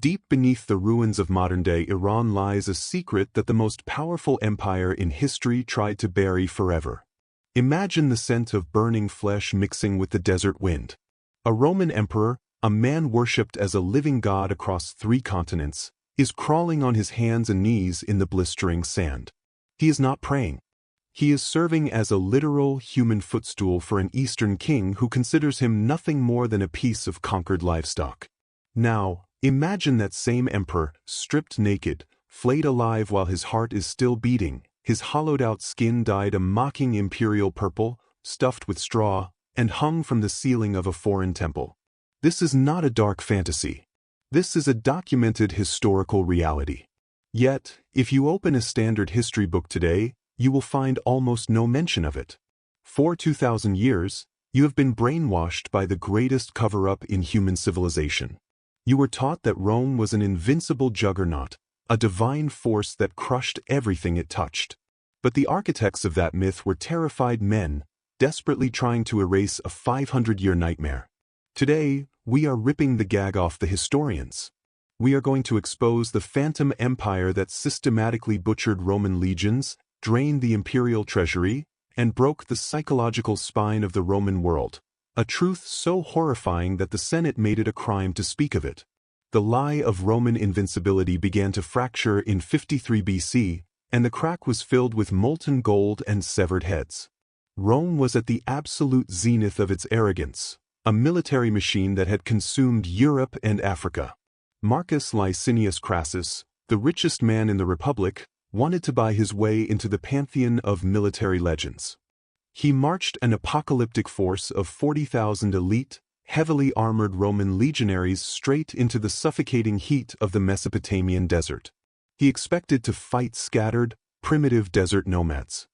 Deep beneath the ruins of modern-day Iran lies a secret that the most powerful empire in history tried to bury forever. Imagine the scent of burning flesh mixing with the desert wind. A Roman emperor, a man worshipped as a living god across 3 continents, is crawling on his hands and knees in the blistering sand. He is not praying. He is serving as a literal human footstool for an Eastern king who considers him nothing more than a piece of conquered livestock. Now, imagine that same emperor, stripped naked, flayed alive while his heart is still beating, his hollowed-out skin dyed a mocking imperial purple, stuffed with straw, and hung from the ceiling of a foreign temple. This is not a dark fantasy. This is a documented historical reality. Yet, if you open a standard history book today, you will find almost no mention of it. For 2,000 years, you have been brainwashed by the greatest cover-up in human civilization. You were taught that Rome was an invincible juggernaut, a divine force that crushed everything it touched. But the architects of that myth were terrified men, desperately trying to erase a 500-year nightmare. Today, we are ripping the gag off the historians. We are going to expose the phantom empire that systematically butchered Roman legions, drained the imperial treasury, and broke the psychological spine of the Roman world. A truth so horrifying that the Senate made it a crime to speak of it. The lie of Roman invincibility began to fracture in 53 BC, and the crack was filled with molten gold and severed heads. Rome was at the absolute zenith of its arrogance, a military machine that had consumed Europe and Africa. Marcus Licinius Crassus, the richest man in the Republic, wanted to buy his way into the pantheon of military legends. He marched an apocalyptic force of 40,000 elite, heavily armored Roman legionaries straight into the suffocating heat of the Mesopotamian desert. He expected to fight scattered, primitive desert nomads.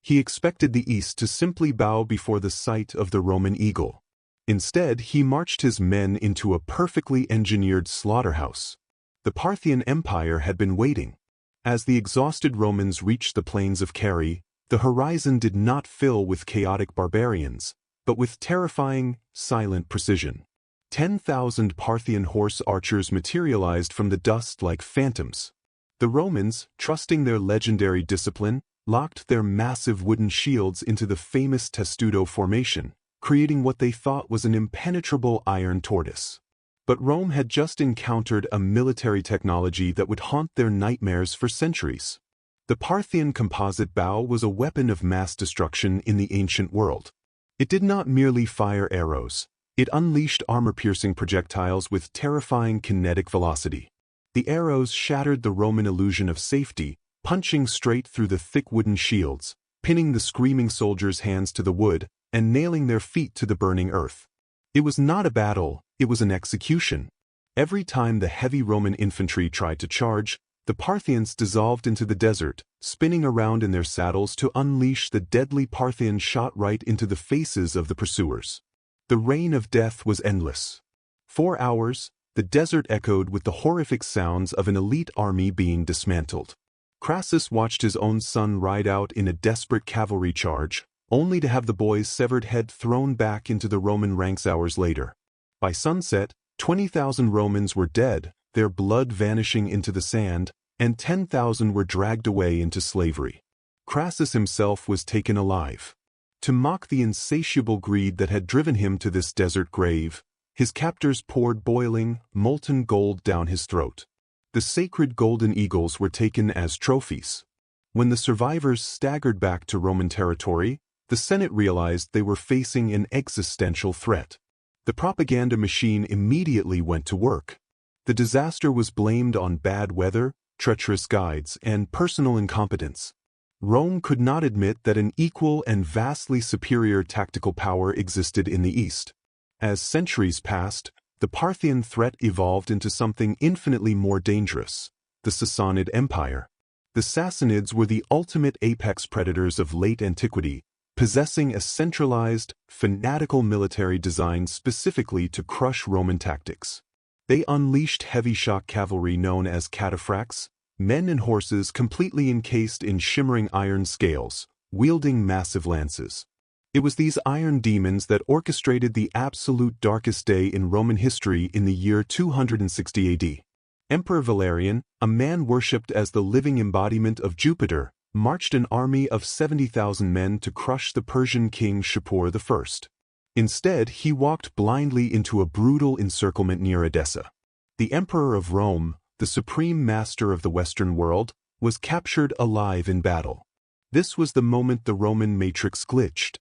He expected the East to simply bow before the sight of the Roman eagle. Instead, he marched his men into a perfectly engineered slaughterhouse. The Parthian Empire had been waiting. As the exhausted Romans reached the plains of Carrhae, the horizon did not fill with chaotic barbarians, but with terrifying, silent precision. 10,000 Parthian horse archers materialized from the dust like phantoms. The Romans, trusting their legendary discipline, locked their massive wooden shields into the famous testudo formation, creating what they thought was an impenetrable iron tortoise. But Rome had just encountered a military technology that would haunt their nightmares for centuries. The Parthian composite bow was a weapon of mass destruction in the ancient world. It did not merely fire arrows, it unleashed armor-piercing projectiles with terrifying kinetic velocity. The arrows shattered the Roman illusion of safety, punching straight through the thick wooden shields, pinning the screaming soldiers' hands to the wood, and nailing their feet to the burning earth. It was not a battle, it was an execution. Every time the heavy Roman infantry tried to charge, the Parthians dissolved into the desert, spinning around in their saddles to unleash the deadly Parthian shot right into the faces of the pursuers. The reign of death was endless. For hours, the desert echoed with the horrific sounds of an elite army being dismantled. Crassus watched his own son ride out in a desperate cavalry charge, only to have the boy's severed head thrown back into the Roman ranks hours later. By sunset, 20,000 Romans were dead, their blood vanishing into the sand, and 10,000 were dragged away into slavery. Crassus himself was taken alive. To mock the insatiable greed that had driven him to this desert grave, his captors poured boiling, molten gold down his throat. The sacred golden eagles were taken as trophies. When the survivors staggered back to Roman territory, the Senate realized they were facing an existential threat. The propaganda machine immediately went to work. The disaster was blamed on bad weather, treacherous guides, and personal incompetence. Rome could not admit that an equal and vastly superior tactical power existed in the East. As centuries passed, the Parthian threat evolved into something infinitely more dangerous: the Sassanid Empire. The Sassanids were the ultimate apex predators of late antiquity, possessing a centralized, fanatical military designed specifically to crush Roman tactics. They unleashed heavy shock cavalry known as cataphracts, men and horses completely encased in shimmering iron scales, wielding massive lances. It was these iron demons that orchestrated the absolute darkest day in Roman history in the year 260 AD. Emperor Valerian, a man worshipped as the living embodiment of Jupiter, marched an army of 70,000 men to crush the Persian king Shapur I. Instead, he walked blindly into a brutal encirclement near Edessa. The Emperor of Rome, the supreme master of the Western world, was captured alive in battle. This was the moment the Roman matrix glitched.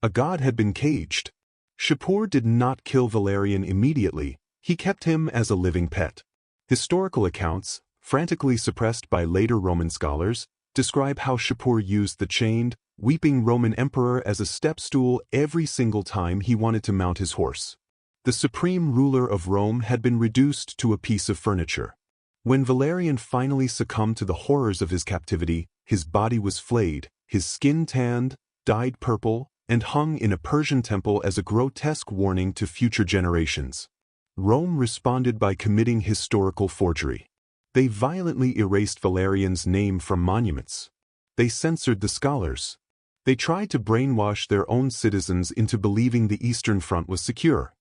A god had been caged. Shapur did not kill Valerian immediately, he kept him as a living pet. Historical accounts, frantically suppressed by later Roman scholars, describe how Shapur used the chained, weeping Roman emperor as a step-stool every single time he wanted to mount his horse. The supreme ruler of Rome had been reduced to a piece of furniture. When Valerian finally succumbed to the horrors of his captivity, his body was flayed, his skin tanned, dyed purple, and hung in a Persian temple as a grotesque warning to future generations. Rome responded by committing historical forgery. They violently erased Valerian's name from monuments. They censored the scholars. They tried to brainwash their own citizens into believing the Eastern Front was secure.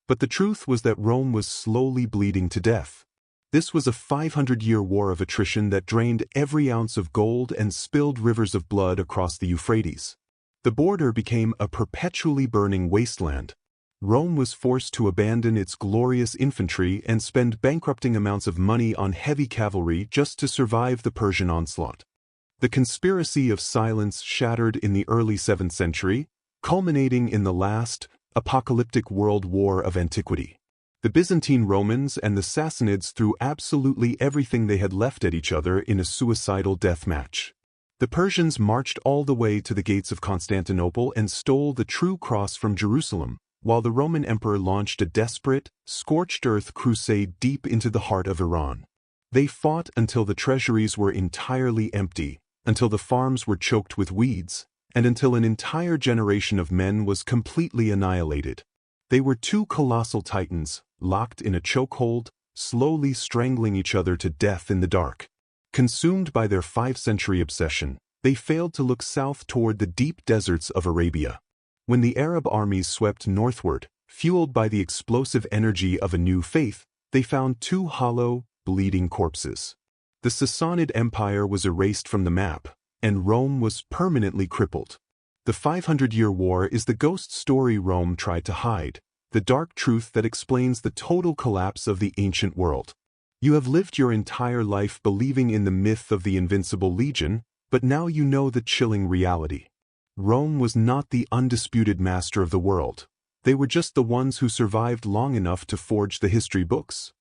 But the truth was that Rome was slowly bleeding to death. This was a 500-year war of attrition that drained every ounce of gold and spilled rivers of blood across the Euphrates. The border became a perpetually burning wasteland. Rome was forced to abandon its glorious infantry and spend bankrupting amounts of money on heavy cavalry just to survive the Persian onslaught. The conspiracy of silence shattered in the early 7th century, culminating in the last, apocalyptic world war of antiquity. The Byzantine Romans and the Sassanids threw absolutely everything they had left at each other in a suicidal death match. The Persians marched all the way to the gates of Constantinople and stole the true cross from Jerusalem, while the Roman emperor launched a desperate, scorched-earth crusade deep into the heart of Iran. They fought until the treasuries were entirely empty, until the farms were choked with weeds, and until an entire generation of men was completely annihilated. They were two colossal titans, locked in a chokehold, slowly strangling each other to death in the dark. Consumed by their 5th-century obsession, they failed to look south toward the deep deserts of Arabia. When the Arab armies swept northward, fueled by the explosive energy of a new faith, they found two hollow, bleeding corpses. The Sassanid Empire was erased from the map, and Rome was permanently crippled. The 500-year war is the ghost story Rome tried to hide, the dark truth that explains the total collapse of the ancient world. You have lived your entire life believing in the myth of the invincible legion, but now you know the chilling reality. Rome was not the undisputed master of the world. They were just the ones who survived long enough to forge the history books.